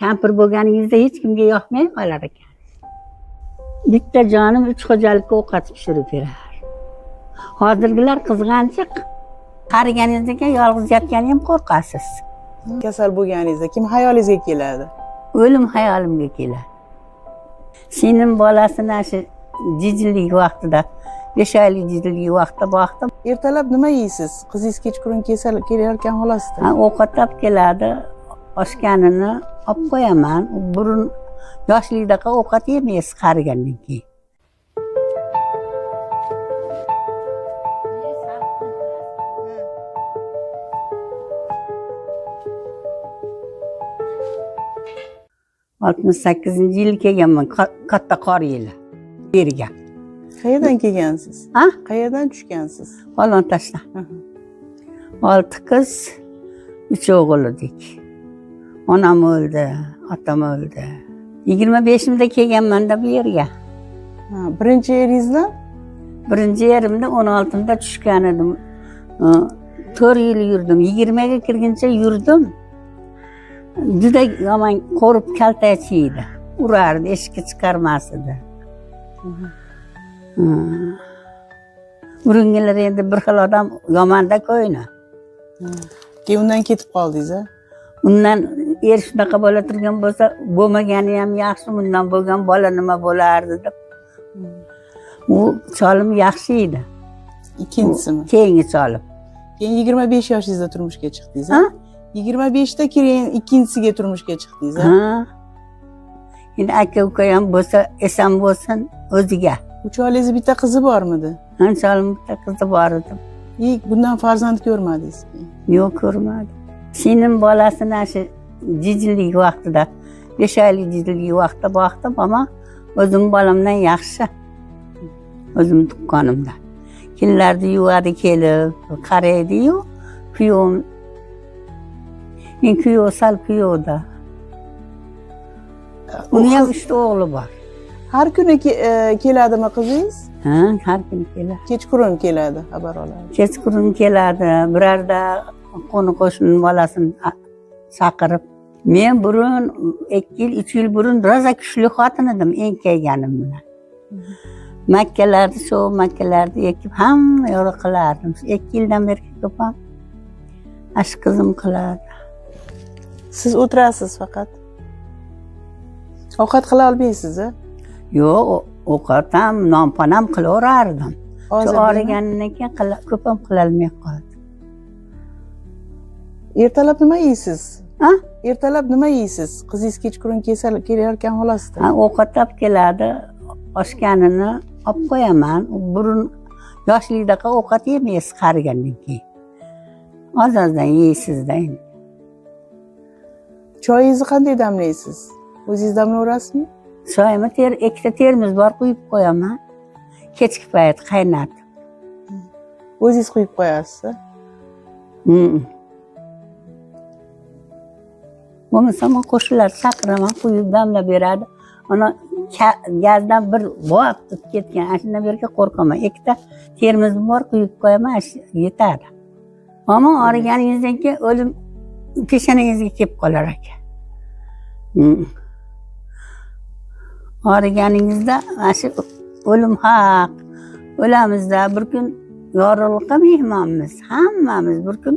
kampir bo'lganingizda hech kimga yoqmay qolar ekan. Bitta jonim 3 xo'jalikka ovqat pishirib berar. Hozirgilar qizg'anchiq. Qariganingizdan keyin yolg'iz yotgani ham qo'rqasiz. Kasal bo'lganingizda kim hayolingizga keladi? O'lim hayolimga keladi. Singlim bolasini shu jijillik vaqtida 5 oylik jijillik vaqtida boqdim. Ertalab nima yeysiz? Qizingiz kechqurun kasal kelayotgan xolasida. Ovqatlab keladi. Oshganini olib qo'yaman. Burun yoshlikdaqa ovqat yemaysiz qarigandan keyin. Altmış 8 yil kelganman, katta qor yili. Yerga. Qayerdan kelgansiz? Ha? Qayerdan tushgansiz? Olon-Toshdan. 6 qiz, 3 o'g'il edik. Onam o'ldi, otam o'ldi. 25imda kelganman-da bu yerga. Birinchi eringizdan? Birinchi yerimda 16imda tushgan edim. 4 yil yurdim. 20ga kirguncha yurdim. Juda yomon qo'rib kaltachi edi. Urardi, eshikka chiqarmas edi. Burungilar endi bir xil odam yomonda ko'yni. Keyin undan ketib qoldingiz-a? Undan shunaqa bo'la turgan bo'lsa, bo'lmagani ham yaxshi, bundan bo'lgan bola nima bo'lardi deb. U cholim yaxshi edi. Ikkinchisimi? Keyingi cholim. Keyin 25 yoshingizda turmushga chiqdingiz-a? 25da keyin ikkinchisiga turmushga chiqdingiz-a? Ha. Endi aka-uka ham bo'lsa, eson bo'lsin o'ziga. Ucholingiz bitta qizi bormidi? Ha, cholim bitta qizi bor edi. Bundan farzand ko'rmadingiz? Yo'q, ko'rmadim. Singlim bolasini shu jijillik vaqtida 5 oylik jijillik vaqtida boqdim, ammo o'zim bolamdan yaxshi. O'zim tuqqanimdan. Kunlarda yuvadi kelib, qaraydi-yu, kuyovim. Men kuyov sal kuyovda. Uning ham 3 ta o'g'li bor. Har kuni keladimi qizingiz? Ha, har kuni keladi. Kechqurun keladi, xabar oladi. Kechqurun keladi. Birarda qo'ni-qo'shni bolasini chaqirib. Men burun 2 yil, 3 yil burun roza kuchli xotin edim, eng kelganim bilan. Makkalarda ekib hamma yo'q qilardim. 2 yildan beri ko'pam ash qizim qiladi. Siz o'tirasiz faqat. Ovqat qila olmaysiz-a? Yo'q, ovqat ham, non-pon ham qilaverardim. Shu og'riganidan keyin ko'pam qila olmay qoldim. Ertalab nima yeysiz? Ha? Ertalab nima yeysiz? Qizingiz kechqurun kasal kelayotgan xolasida. Ha, ovqatlab keladi. Oshganini olib qo'yaman. Burun yoshlikdaqa ovqat yemaysiz qarigandan keyin. Oz-ozdan yeysiz-da endi. Choyingizni qanday damlaysiz? O'zingiz damlaverasizmi? Choyimni ikkita termos bor, quyib qo'yaman. Kechki payt qaynatib. O'zingiz quyib qo'yasiz-a? Bo'lmasa qo'shnilar chaqiraman, quyib damlab beradi. Ana gazdan bir bo'g'ab tutib ketgan. Shundan beriga qo'rqaman. Ikkita termos bor, quyib qo'yaman, yetadi. Ammo og'riganingizdan keyin o'lim peshonangizga kelib qolar ekan. Og'riganingizda shu o'lim haq. O'lamizda bir kun yorug'likqa mehmonmiz. Hammamiz bir kun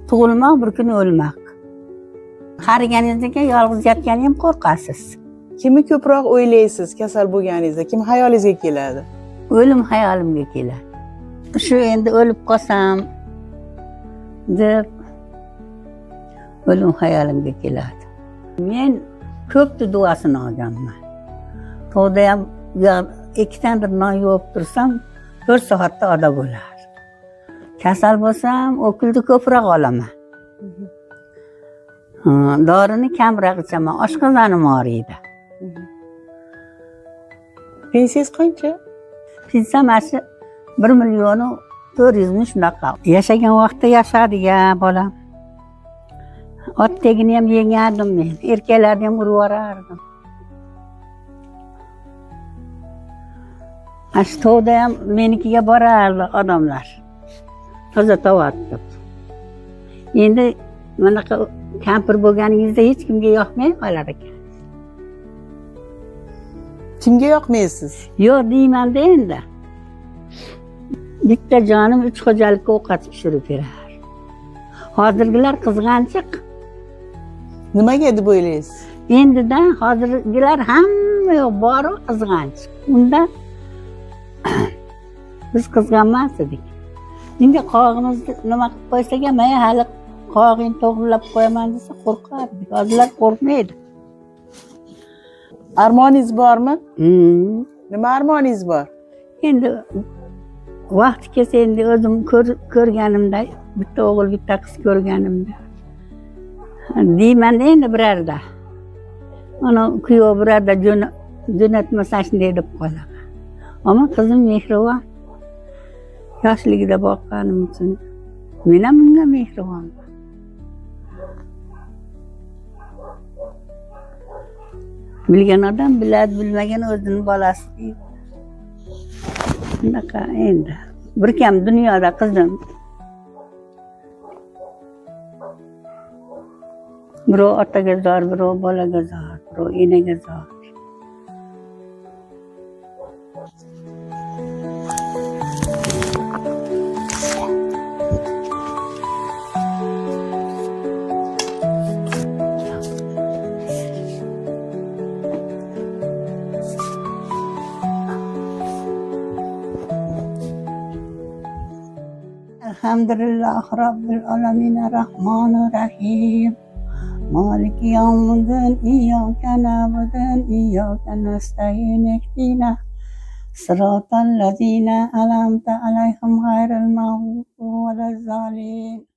tug'ilmoq, bir kun o'lmoq. Qariganingizdan keyin yolg'iz yotgani ham qo'rqasiz. Kimni ko'proq o'ylaysiz kasal bo'lganingizda? Kim hayolingizga keladi? O'lim hayolimga keladi. Shu endi o'lib qolsam deb o'lim hayolimga keladi. Men ko'pni duosini olganman. To'da ham 2 tandir non yuvib tursam 4 soatda oda bo'lar. Kasal bo'lsam o'kulni ko'proq olaman. Dorini kamroq ichaman. Oshqozonim og'riydi. Pensiyangiz qancha? Pensiyam shu 1.400.000 shunaqa. Yashagan vaqtda yashadi-ya bolam. Ot tegini ham yengardim men. Erkaklarni ham urib yuborardim. Ashto'da ham menikiga borardi odamlar. Toza tovatdi. Endi bunaqa kampir bo'lganingizda hech kimga yoqmay qolar ekan. Kimga yoqmaysiz? Yo'q deymanda endi. Bitta jonim 3 xo'jalikka ovqat pishirib berar. Hozirgilar qizg'anchiq. Nimaga deb o'ylaysiz? Endidan hozirgilar hamma yo'q bor qizg'anchiq. Unda biz qizg'anmas edik. Endi qog'imizni nima qilib qo'ysak ham, "May hali qog'ingni to'g'rilab qo'yaman" desa qo'rqardik. Hozirlar qo'rqmaydi. Armoningiz bormi? Nima armoningiz bor? Endi vaqti kelsa endi o'zim ko'rganimda, bitta o'g'il, bitta qiz ko'rganimda deyman endi birarda. Ana kuyov birarda jo'natmasa shunday deb qolaman. Ammo qizim mehribon. Yoshligida boqqanim uchun men ham unga mehribonman. Bilgan odam biladi, bilmagan o'zini bolasi deydi. Shunaqa endi. Bir kam dunyoda qizim. Birov otaga zor, birov bolaga zor, birov enaga zor. Elhamdülillah Rabbil Alemin Rahmanir Rahim Maliki yevmiddin İyyâke na'budu ve İyyâke nestaîn ihdina sıratal lezîne en'amte aleyhim gayril mağdûbi velezzâlin